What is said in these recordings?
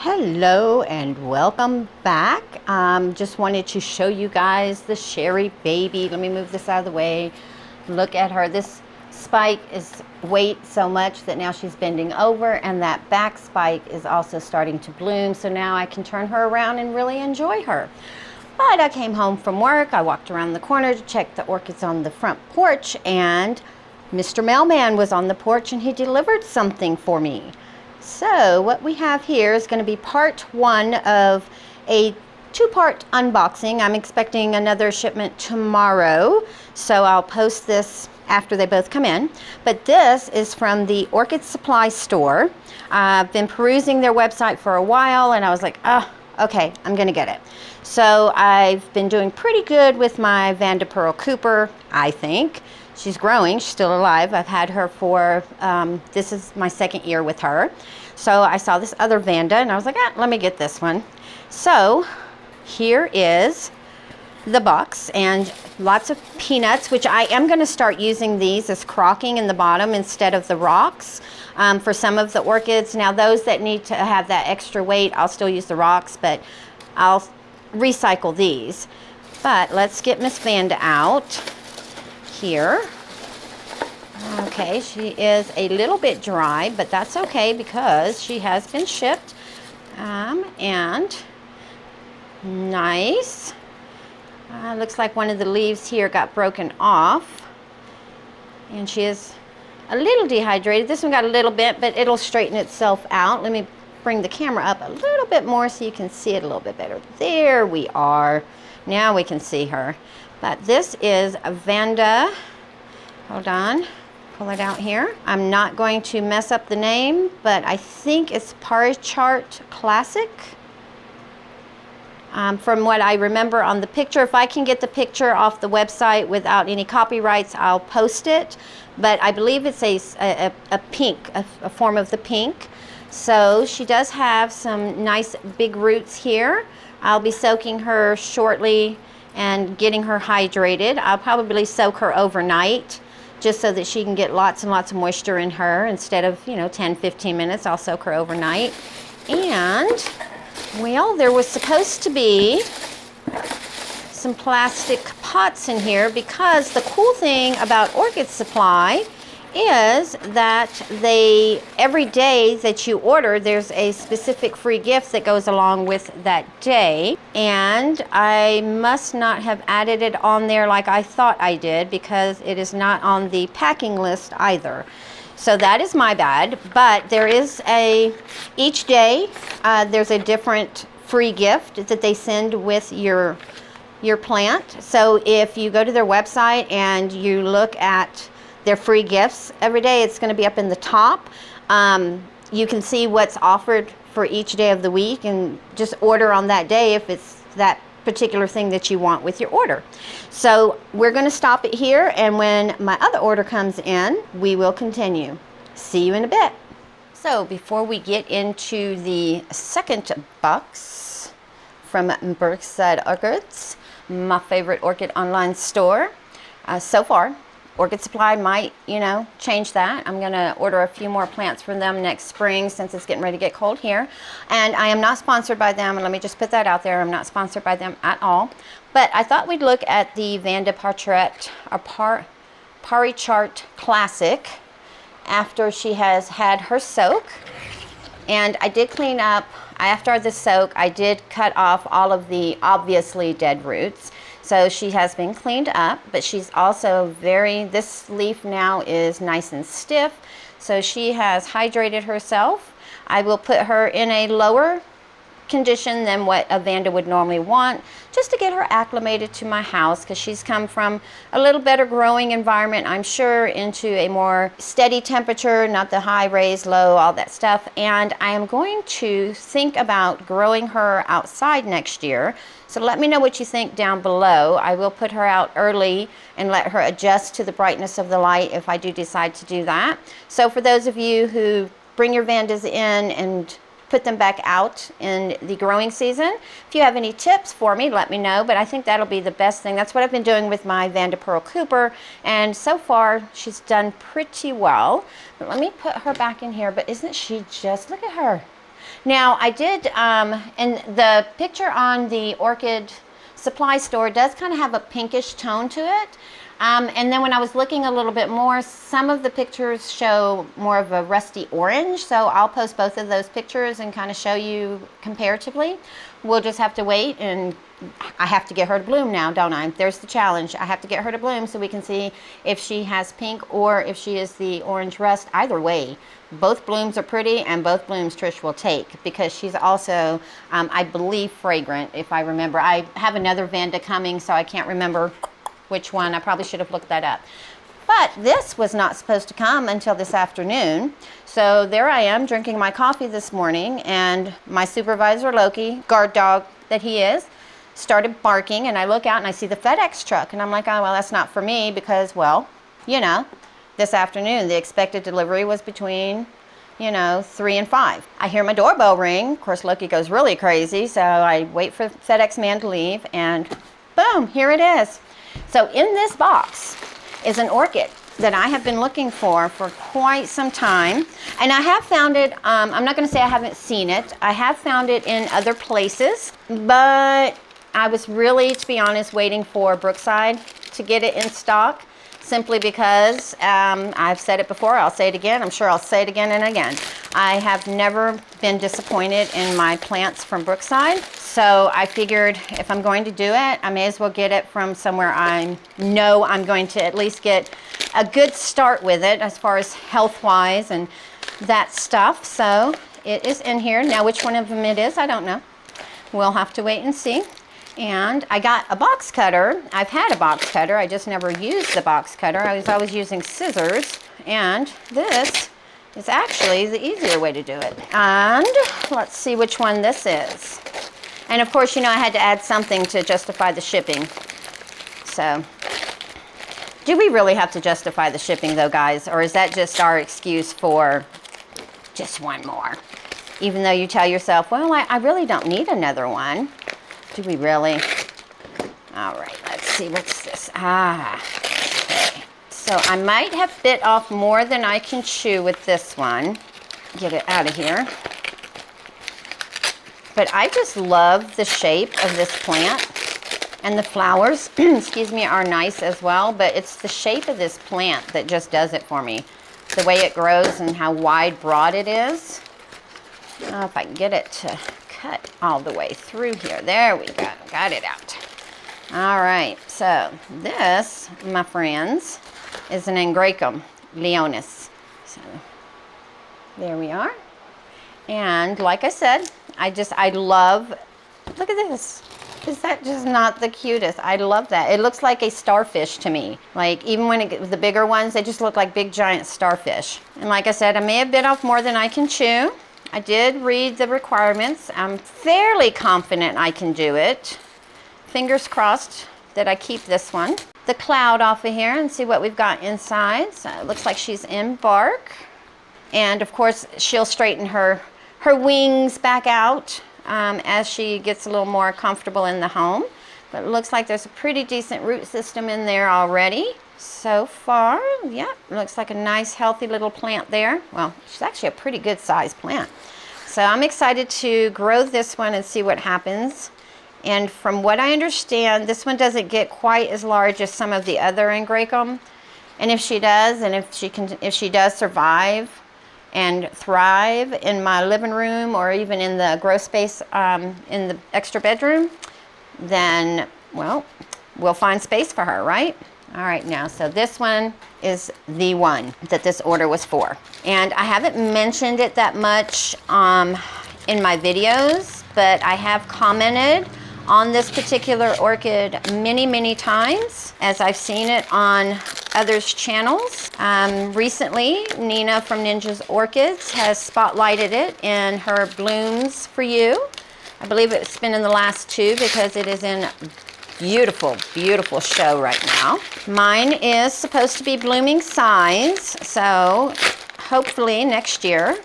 Hello and welcome back. Just wanted to show you guys the Sharry Baby. Let me move this out of the way. Look at her. This spike is weight so much that now she's bending over, and that back spike is also starting to bloom. So now I can turn her around and really enjoy her. But I came home from work. I walked around the corner to check the orchids on the front porch, and Mr. Mailman was on the porch and he delivered something for me. So what we have here is going to be part one of a two-part unboxing. I'm expecting another shipment tomorrow, so I'll post this after they both come in. But this is from the Orchid Supply Store. I've been perusing their website for a while, and I was like, okay, I'm going to get it. So I've been doing pretty good with my Vanda Pearl Cooper, I think. She's growing, she's still alive. I've had her for, this is my second year with her. So I saw this other Vanda and I was like, let me get this one. So here is the box and lots of peanuts, which I am gonna start using these as crocking in the bottom instead of the rocks for some of the orchids. Now those that need to have that extra weight, I'll still use the rocks, but I'll recycle these. But let's get Miss Vanda out here. Okay, she is a little bit dry, but that's okay because she has been shipped. And nice. Looks like one of the leaves here got broken off. And she is a little dehydrated. This one got a little bit, but it'll straighten itself out. Let me bring the camera up a little bit more so you can see it a little bit better. There we are. Now we can see her. But this is a Vanda. Hold on. Pull it out here. I'm not going to mess up the name, but I think it's Parichart Classic. From what I remember on the picture, if I can get the picture off the website without any copyrights, I'll post it. But I believe it's a pink, a form of the pink. So she does have some nice big roots here. I'll be soaking her shortly and getting her hydrated. I'll probably soak her overnight just so that she can get lots and lots of moisture in her. Instead of, 10-15 minutes, I'll soak her overnight. And, well, there was supposed to be some plastic pots in here because the cool thing about Orchid Supply is that every day that you order, there's a specific free gift that goes along with that day. And I must not have added it on there like I thought I did because it is not on the packing list either. So that is my bad, but there is each day, there's a different free gift that they send with your plant. So if you go to their website and you look at their free gifts every day, it's going to be up in the top. You can see what's offered for each day of the week and just order on that day if it's that particular thing that you want with your order. So we're going to stop it here, and when my other order comes in, we will continue. See you in a bit. So before we get into the second box from Brookside Orchids, my favorite orchid online store, so far, Orchid Supply might, change that. I'm going to order a few more plants from them next spring since it's getting ready to get cold here. And I am not sponsored by them, and let me just put that out there. I'm not sponsored by them at all. But I thought we'd look at the Vanda Parichart Classic after she has had her soak. And I did clean up, after the soak, I did cut off all of the obviously dead roots. So she has been cleaned up, but she's also this leaf now is nice and stiff. So she has hydrated herself. I will put her in a lower condition than what a Vanda would normally want, just to get her acclimated to my house, because she's come from a little better growing environment, I'm sure, into a more steady temperature, not the high, raise, low, all that stuff. And I am going to think about growing her outside next year. So let me know what you think down below. I will put her out early and let her adjust to the brightness of the light if I do decide to do that. So for those of you who bring your Vandas in and put them back out in the growing season, if you have any tips for me, let me know. But I think that'll be the best thing. That's what I've been doing with my Vanda Pearl Cooper, and so far she's done pretty well. But let me put her back in here. But isn't she just, look at her. Now I did, and the picture on the Orchid Supply Store does kind of have a pinkish tone to it. And then when I was looking a little bit more, some of the pictures show more of a rusty orange. So I'll post both of those pictures and kind of show you comparatively. We'll just have to wait, and I have to get her to bloom now, don't I? There's the challenge. I have to get her to bloom so we can see if she has pink or if she is the orange rust. Either way, both blooms are pretty, and both blooms Trish will take, because she's also, I believe, fragrant, if I remember. I have another vanda coming, so I can't remember which one. I probably should have looked that up. But this was not supposed to come until this afternoon. So there I am drinking my coffee this morning, and my supervisor, Loki, guard dog that he is, started barking, and I look out and I see the FedEx truck, and I'm like, oh, well, that's not for me, because, well, you know, this afternoon the expected delivery was between, you know, 3 and 5. I hear my doorbell ring. Of course, Loki goes really crazy, so I wait for the FedEx man to leave, and boom, here it is. So in this box is an orchid that I have been looking for quite some time, and I have found it, I'm not going to say I haven't seen it. I have found it in other places, but I was really, to be honest, waiting for Brookside to get it in stock, simply because I've said it before, I'll say it again, I'm sure I'll say it again and again. I have never been disappointed in my plants from Brookside, so I figured if I'm going to do it, I may as well get it from somewhere I know I'm going to at least get a good start with it as far as health-wise and that stuff. So it is in here. Now which one of them it is, I don't know. We'll have to wait and see. And I got a box cutter. I've had a box cutter, I just never used the box cutter. I was always using scissors, and this is actually the easier way to do it. And let's see which one this is. And of course, you know, I had to add something to justify the shipping. So, do we really have to justify the shipping though, guys? Or is that just our excuse for just one more? Even though you tell yourself, well, I really don't need another one. Do we really? All right, let's see, what's this? Okay. So I might have bit off more than I can chew with this one. Get it out of here. But I just love the shape of this plant. And the flowers, excuse me, are nice as well. But it's the shape of this plant that just does it for me. The way it grows and how wide, broad it is. If I can get it to cut all the way through here. There we go. Got it out. All right. So this, my friends, is an Angraecum leonis. So there we are. And like I said, I love, look at this. Is that just not the cutest? I love that. It looks like a starfish to me. Like, even when it gets the bigger ones, they just look like big giant starfish. And like I said, I may have bit off more than I can chew. I did read the requirements. I'm fairly confident I can do it. Fingers crossed that I keep this one. The cloud off of here and see what we've got inside. So it looks like she's in bark. And of course, she'll straighten her wings back out as she gets a little more comfortable in the home. But it looks like there's a pretty decent root system in there already. So far, yeah, looks like a nice healthy little plant there. Well, she's actually a pretty good sized plant. So I'm excited to grow this one and see what happens. And from what I understand, this one doesn't get quite as large as some of the other Angraecum. And if she does, and if she does survive and thrive in my living room or even in the grow space in the extra bedroom, then, well, we'll find space for her, right? All right, now, so this one is the one that this order was for. And I haven't mentioned it that much in my videos, but I have commented on this particular orchid many, many times as I've seen it on others' channels. Recently, Nina from Ninja's Orchids has spotlighted it in her Blooms for You. I believe it's been in the last 2 because it is in beautiful, beautiful show right now. Mine is supposed to be blooming size, so hopefully next year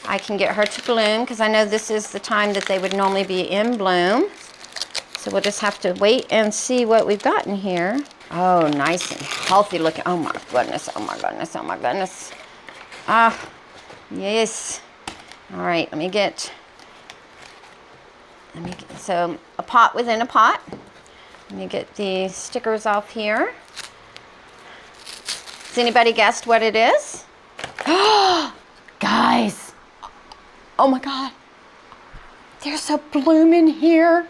I can get her to bloom, because I know this is the time that they would normally be in bloom. So we'll just have to wait and see what we've got in here. Oh, nice and healthy looking. Oh my goodness, oh my goodness, oh my goodness. Ah, yes. All right, so a pot within a pot. Let me get the stickers off here. Has anybody guessed what it is? Guys, oh my God, there's a bloom in here.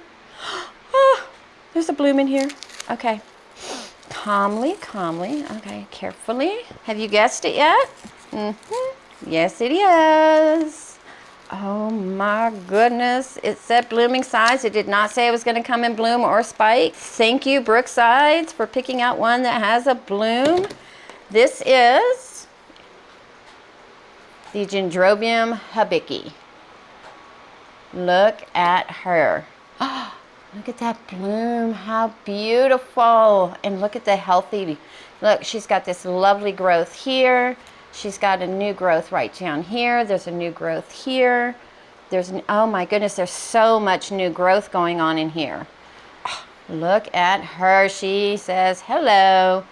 There's a bloom in here. Okay, calmly, okay, carefully. Have you guessed it yet? Yes, it is. Oh my goodness, it said blooming size. It did not say it was gonna come in bloom or spike. Thank you, Brookside, for picking out one that has a bloom. This is the Dendrobium hibiki. Look at her. Oh, look at that bloom, how beautiful. And look at the healthy, look, she's got this lovely growth here. She's got a new growth right down here. There's a new growth here. Oh my goodness, there's so much new growth going on in here. Oh, look at her, she says hello.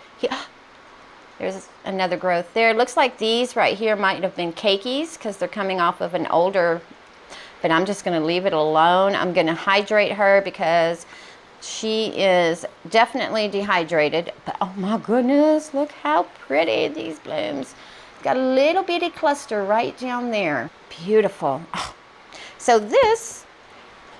There's another growth there. It looks like these right here might have been keikis because they're coming off of an older, but I'm just gonna leave it alone. I'm gonna hydrate her because she is definitely dehydrated. But oh my goodness, look how pretty these blooms. Got a little bitty cluster right down there. Beautiful. Oh. So this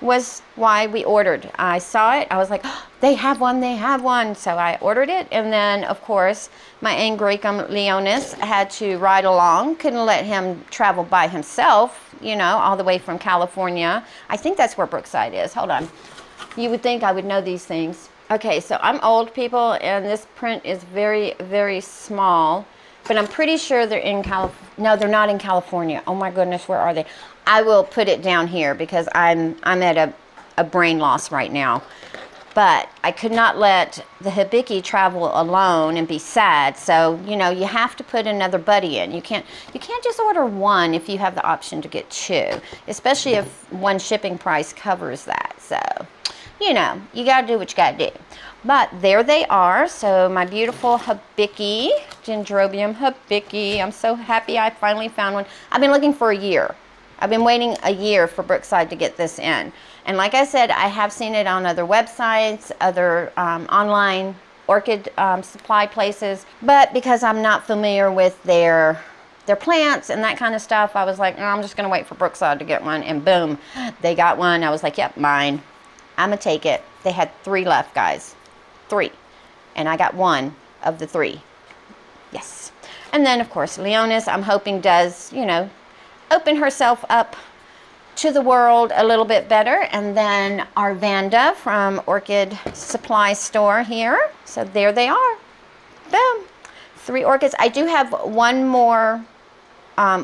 was why we ordered. I saw it, I was like, oh, they have one. So I ordered it, and then of course my Angraecum leonis had to ride along. Couldn't let him travel by himself, you know, all the way from California. I think that's where Brookside is. Hold on. You would think I would know these things. Okay, so I'm old, people, and this print is very, very small. But I'm pretty sure they're in California. No, they're not in California. Oh my goodness, where are they? I will put it down here because I'm at a brain loss right now. But I could not let the hibiki travel alone and be sad. So, you know, you have to put another buddy in. You can't just order one if you have the option to get two, especially if one shipping price covers that. So, you know, you gotta do what you gotta do. But there they are. So my beautiful hibiki, Dendrobium hibiki. I'm so happy I finally found one. I've been looking for a year. I've been waiting a year for Brookside to get this in. And like I said, I have seen it on other websites, other online orchid supply places. But because I'm not familiar with their plants and that kind of stuff, I was like, I'm just gonna wait for Brookside to get one. And boom, they got one. I was like, yep, mine. I'm gonna take it. They had 3 left, guys. 3. And I got 1 of the 3. Yes. And then of course Leonis, I'm hoping does, you know, open herself up to the world a little bit better. And then our Vanda from Orchid Supply Store here. So there they are. Boom. 3 orchids. I do have one more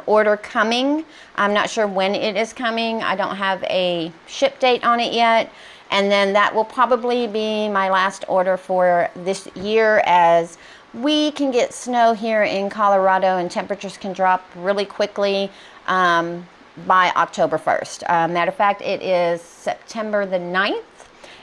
order coming. I'm not sure when it is coming. I don't have a ship date on it yet. And then that will probably be my last order for this year, as we can get snow here in Colorado and temperatures can drop really quickly by October 1st. Matter of fact, it is September the 9th.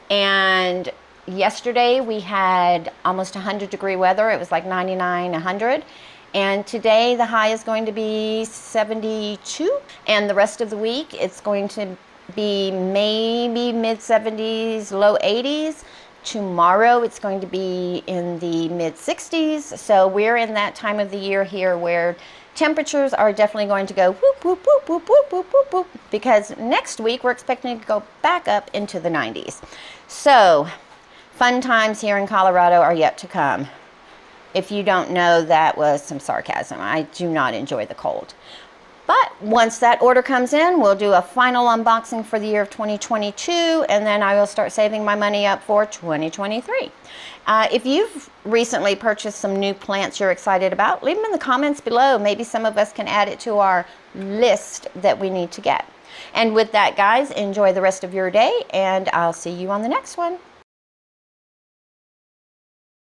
And yesterday we had almost 100-degree weather. It was like 99, 100. And today the high is going to be 72. And the rest of the week it's going to be maybe mid-70s, low 80s. Tomorrow it's going to be in the mid-60s. So we're in that time of the year here where temperatures are definitely going to go whoop, whoop, whoop, whoop, whoop, whoop, whoop, whoop, because next week we're expecting to go back up into the 90s. So fun times here in Colorado are yet to come. If you don't know, that was some sarcasm. I do not enjoy the cold. But once that order comes in, we'll do a final unboxing for the year of 2022, and then I will start saving my money up for 2023. If you've recently purchased some new plants you're excited about, leave them in the comments below. Maybe some of us can add it to our list that we need to get. And with that, guys, enjoy the rest of your day, and I'll see you on the next one.